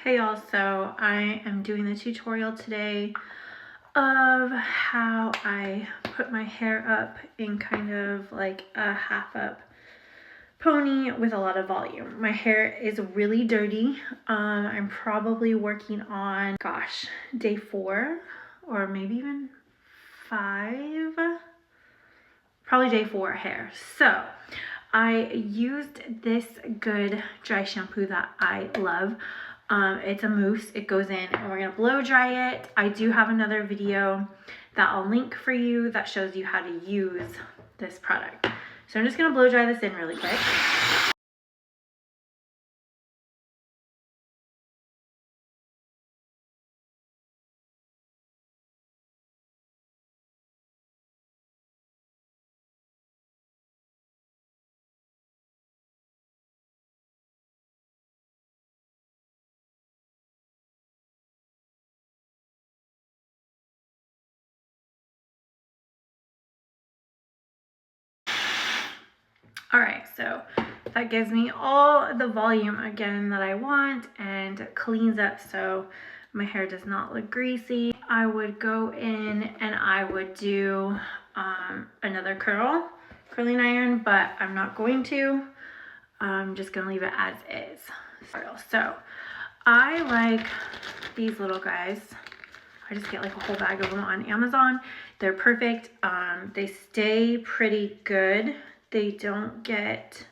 Hey y'all, so I am doing the tutorial today of how I put my hair up in kind of like a half up pony with a lot of volume. My hair is really dirty. I'm probably working on, day 4 or maybe even 5, probably day 4 hair. So I used this good dry shampoo that I love. It's a mousse. It goes in and we're gonna blow dry it. I do have another video that I'll link for you that shows you how to use this product. So I'm just gonna blow dry this in really quick. All right, so that gives me all the volume again that I want and cleans up so my hair does not look greasy. I would go in and I would do another curling iron, but I'm not going to. I'm just gonna leave it as is. So I like these little guys. I just get like a whole bag of them on Amazon. They're perfect. They stay pretty good. They don't get,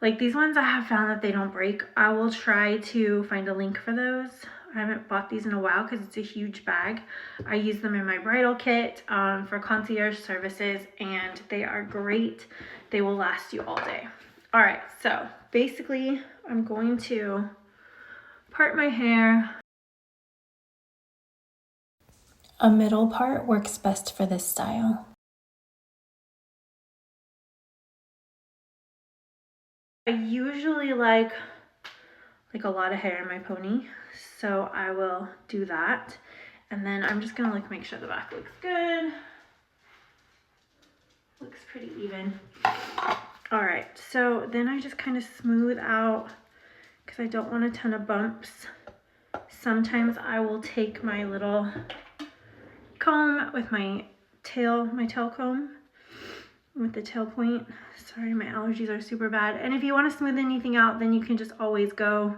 like these ones I have found that they don't break. I will try to find a link for those. I haven't bought these in a while because it's a huge bag. I use them in my bridal kit for concierge services and they are great. They will last you all day. All right, so basically I'm going to part my hair. A middle part works best for this style. I usually like a lot of hair in my pony, so I will do that. And then I'm just gonna make sure the back looks good. Looks pretty even. All right, so then I just kind of smooth out because I don't want a ton of bumps. Sometimes I will take my little comb with my tail comb with the tail point. Sorry, my allergies are super bad. And if you want to smooth anything out, then you can just always go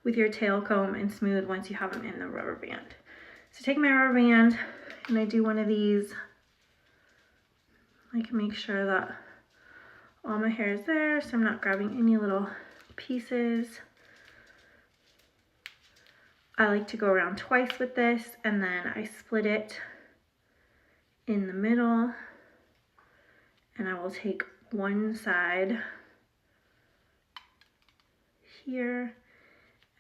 with your tail comb and smooth once you have them in the rubber band. So take my rubber band and I do one of these. I can make sure that all my hair is there so I'm not grabbing any little pieces. I like to go around twice with this and then I split it in the middle and I will take one side here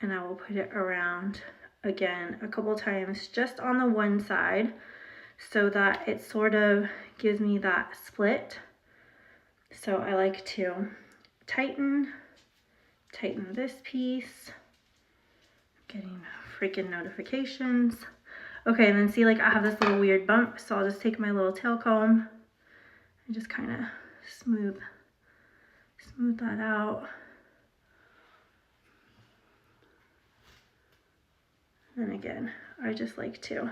and I will put it around again a couple times just on the one side so that it sort of gives me that split. So I like to tighten this piece. Getting freaking notifications. Okay, and then see, like I have this little weird bump, so I'll just take my little tail comb and just kind of smooth that out. And then again, I just like to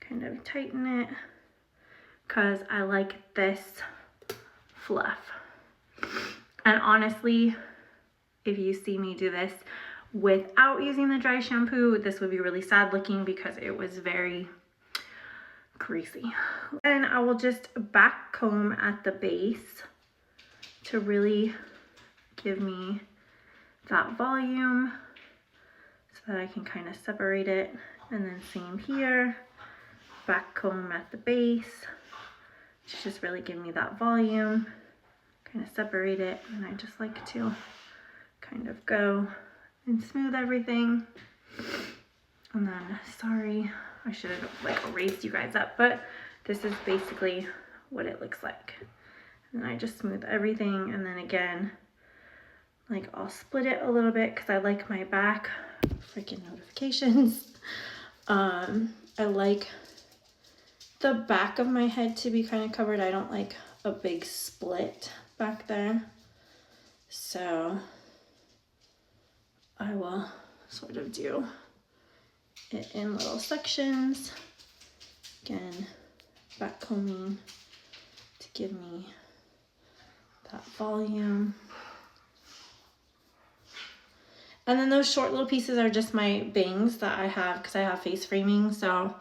kind of tighten it because I like this fluff. And honestly, if you see me do this without using the dry shampoo, this would be really sad looking because it was very greasy. And I will just back comb at the base to really give me that volume so that I can kind of separate it. And then same here, back comb at the base to just really give me that volume, kind of separate it. And I just like to kind of go and smooth everything. And then, sorry, I should have raised you guys up, but this is basically what it looks like. And I just smooth everything, and then again, I'll split it a little bit because I like my back. Freaking notifications. I like the back of my head to be kind of covered. I don't like a big split back there. So I will sort of do it in little sections. Again, back combing to give me that volume. And then those short little pieces are just my bangs that I have because I have face framing. So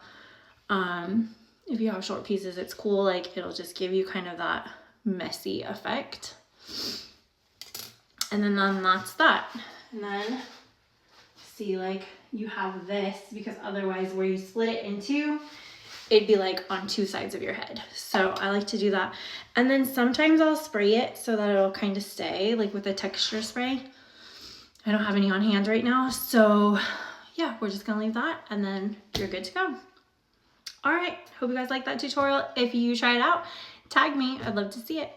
if you have short pieces, it's cool. Like it'll just give you kind of that messy effect. And then that's that. And then see, like you have this, because otherwise where you split it into, it'd be like on two sides of your head. So I like to do that. And then sometimes I'll spray it so that it'll kind of stay, like with a texture spray. I don't have any on hand right now. So yeah, we're just gonna leave that and then you're good to go. All right, hope you guys like that tutorial. If you try it out, tag me, I'd love to see it.